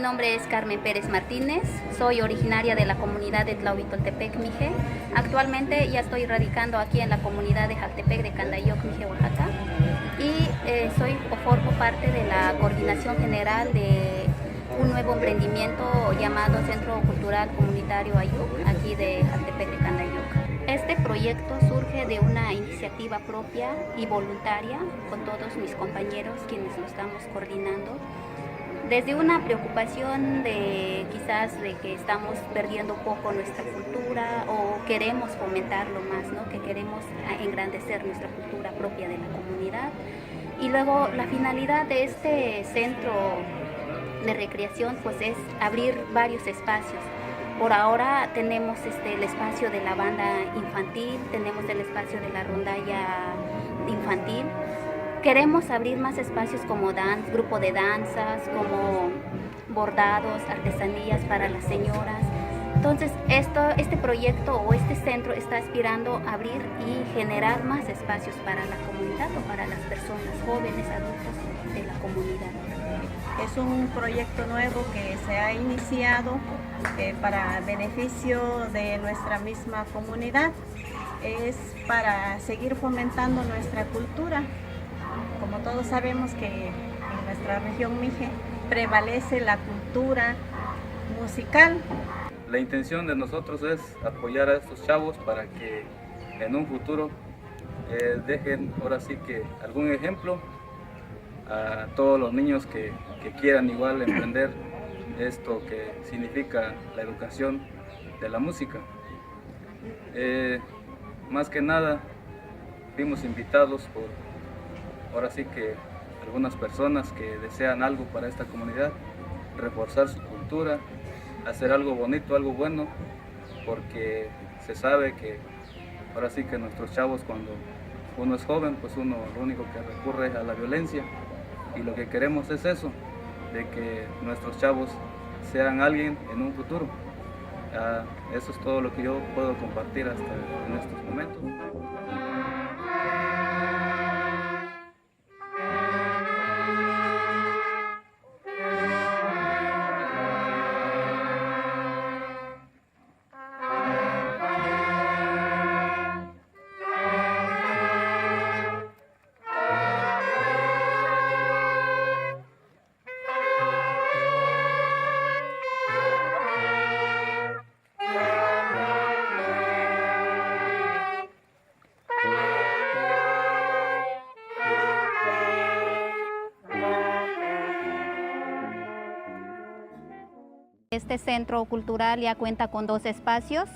nombre es Carmen Pérez Martínez, soy originaria de la comunidad de Tlahuitoltepec, Mije. Actualmente ya estoy radicando aquí en la comunidad de Jaltepec de Candayoc, Mije, Oaxaca. Y soy o formo parte de la coordinación general de un nuevo emprendimiento llamado Centro Cultural Comunitario Ayuc, aquí de Jaltepec de Candayoc. Este proyecto surge de una iniciativa propia y voluntaria con todos mis compañeros quienes lo estamos coordinando. Desde una preocupación de quizás de que estamos perdiendo un poco nuestra cultura o queremos fomentarlo más, ¿no? Que queremos engrandecer nuestra cultura propia de la comunidad. Y luego la finalidad de este centro de recreación pues es abrir varios espacios. Por ahora tenemos el espacio de la banda infantil, tenemos el espacio de la rondalla infantil. Queremos abrir más espacios como grupo de danzas, como bordados, artesanías para las señoras. Entonces, este proyecto o este centro está aspirando a abrir y generar más espacios para la comunidad o para las personas, jóvenes, adultos de la comunidad. Es un proyecto nuevo que se ha iniciado para beneficio de nuestra misma comunidad. Es para seguir fomentando nuestra cultura. Como todos sabemos que en nuestra región Mije prevalece la cultura musical. La intención de nosotros es apoyar a estos chavos para que en un futuro dejen ahora sí que algún ejemplo a todos los niños que quieran igual emprender esto que significa la educación de la música. Más que nada fuimos invitados por ahora sí que algunas personas que desean algo para esta comunidad, reforzar su cultura, hacer algo bonito, algo bueno, porque se sabe que ahora sí que nuestros chavos cuando uno es joven, pues uno lo único que recurre es a la violencia y lo que queremos es eso, de que nuestros chavos sean alguien en un futuro. Eso es todo lo que yo puedo compartir hasta en estos momentos. Este centro cultural ya cuenta con 2 espacios.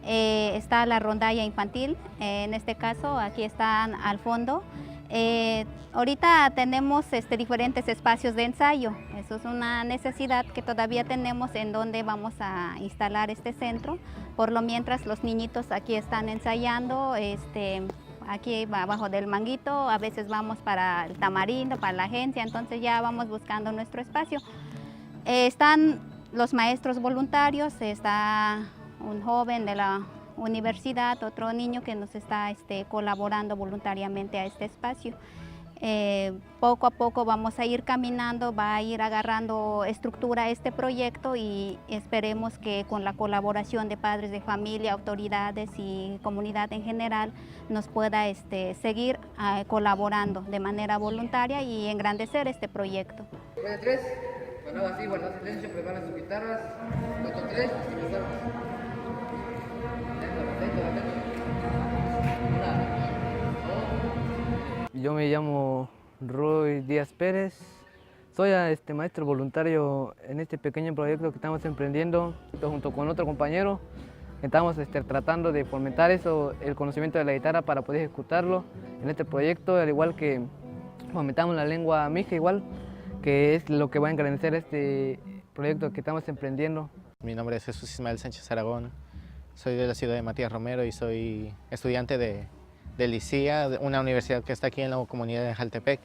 Está la rondalla infantil, en este caso aquí están al fondo. Ahorita tenemos diferentes espacios de ensayo. Eso es una necesidad que todavía tenemos en donde vamos a instalar este centro. Por lo mientras los niñitos aquí están ensayando, aquí abajo del manguito, a veces vamos para el tamarindo, para la agencia, entonces ya vamos buscando nuestro espacio. Están los maestros voluntarios, está un joven de la universidad, otro niño que nos está colaborando voluntariamente a este espacio. Poco a poco vamos a ir caminando, va a ir agarrando estructura este proyecto y esperemos que con la colaboración de padres de familia, autoridades y comunidad en general nos pueda seguir colaborando de manera voluntaria y engrandecer este proyecto. Después de 3, cuando haga así, guardar silencio, preparan sus guitarras, cuento 3 y empezamos. Yo me llamo Roy Díaz Pérez, soy maestro voluntario en este pequeño proyecto que estamos emprendiendo junto con otro compañero. Estamos tratando de fomentar el conocimiento de la guitarra para poder ejecutarlo en este proyecto, al igual que fomentamos la lengua mije igual, que es lo que va a engrandecer este proyecto que estamos emprendiendo. Mi nombre es Jesús Ismael Sánchez Aragón, soy de la ciudad de Matías Romero y soy estudiante de LICIA, una universidad que está aquí en la comunidad de Jaltepec.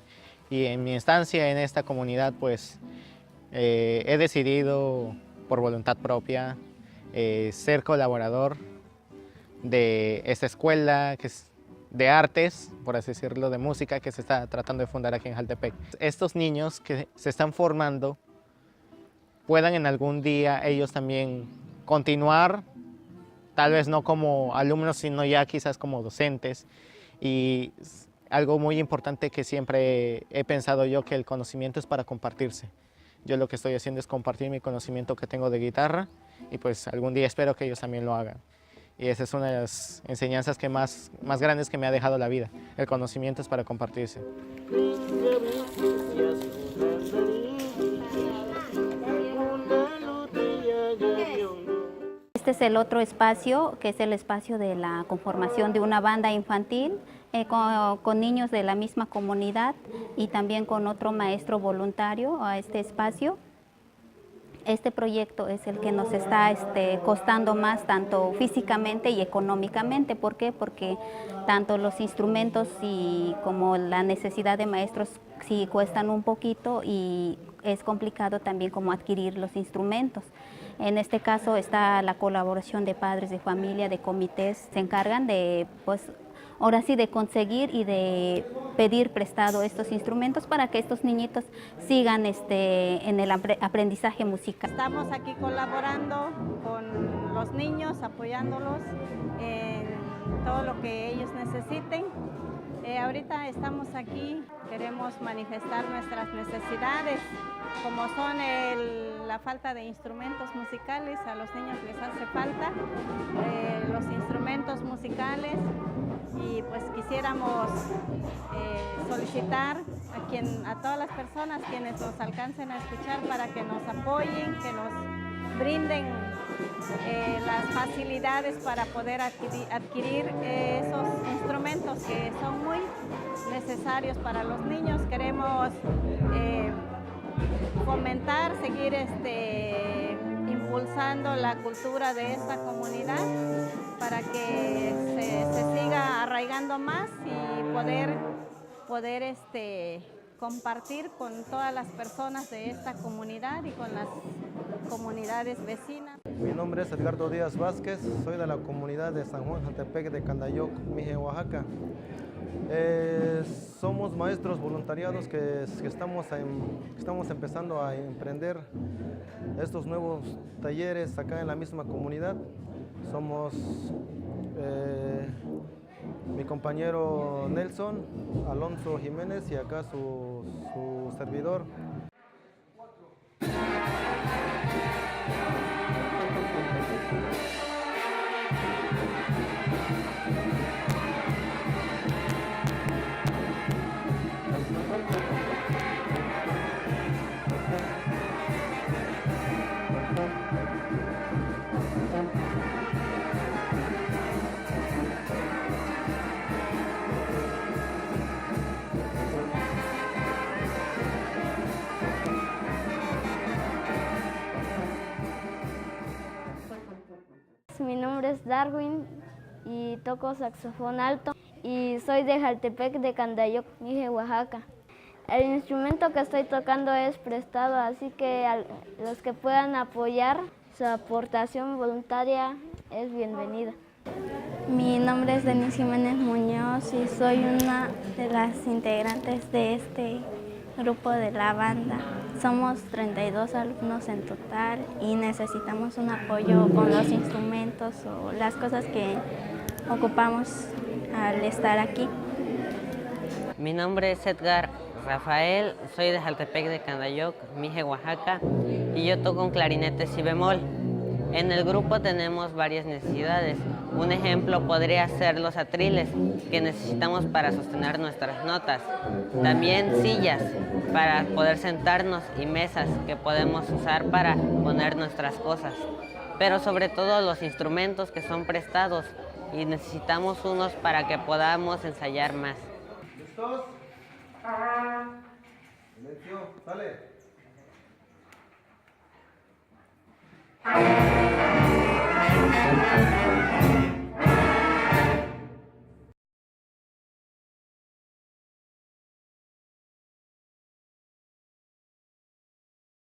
Y en mi estancia en esta comunidad pues he decidido por voluntad propia ser colaborador de esta escuela que es de artes, por así decirlo, de música que se está tratando de fundar aquí en Jaltepec. Estos niños que se están formando puedan en algún día ellos también continuar, tal vez no como alumnos, sino ya quizás como docentes. Y algo muy importante que siempre he pensado yo, que el conocimiento es para compartirse. Yo lo que estoy haciendo es compartir mi conocimiento que tengo de guitarra y pues algún día espero que ellos también lo hagan. Y esa es una de las enseñanzas que más grandes que me ha dejado la vida. El conocimiento es para compartirse. Este es el otro espacio, que es el espacio de la conformación de una banda infantil con niños de la misma comunidad y también con otro maestro voluntario a este espacio. Este proyecto es el que nos está costando más, tanto físicamente y económicamente. ¿Por qué? Porque tanto los instrumentos como la necesidad de maestros sí cuestan un poquito y es complicado también como adquirir los instrumentos. En este caso está la colaboración de padres de familia, de comités, se encargan de, pues, ahora sí, de conseguir y de pedir prestado estos instrumentos para que estos niñitos sigan en el aprendizaje musical. Estamos aquí colaborando con los niños, apoyándolos en todo lo que ellos necesiten. Ahorita estamos aquí, queremos manifestar nuestras necesidades, como son la falta de instrumentos musicales. A los niños les hace falta los instrumentos musicales y pues quisiéramos solicitar a todas las personas quienes nos alcancen a escuchar para que nos apoyen, que nos brinden las facilidades para poder adquirir esos instrumentos que son muy necesarios para los niños. Queremos fomentar, seguir impulsando la cultura de esta comunidad para que se siga arraigando más y poder compartir con todas las personas de esta comunidad y con las comunidades vecinas. Mi nombre es Edgardo Díaz Vázquez, soy de la comunidad de San Juan Jaltepec de Candayoc, Mije, Oaxaca. Somos maestros voluntariados que estamos empezando a emprender estos nuevos talleres acá en la misma comunidad. Somos mi compañero Nelson Alonso Jiménez y acá su servidor. Mi nombre es Darwin y toco saxofón alto y soy de Jaltepec de Candayoc, Mije, Oaxaca. El instrumento que estoy tocando es prestado, así que a los que puedan apoyar, su aportación voluntaria es bienvenida. Mi nombre es Denise Jiménez Muñoz y soy una de las integrantes de este grupo de la banda. Somos 32 alumnos en total y necesitamos un apoyo con los instrumentos o las cosas que ocupamos al estar aquí. Mi nombre es Edgar Rafael, soy de Jaltepec de Candayoc, Mije, Oaxaca, y yo toco un clarinete si bemol. En el grupo tenemos varias necesidades. Un ejemplo podría ser los atriles que necesitamos para sostener nuestras notas. También sillas para poder sentarnos y mesas que podemos usar para poner nuestras cosas. Pero sobre todo los instrumentos que son prestados y necesitamos unos para que podamos ensayar más. ¿Listos? Silencio, sale.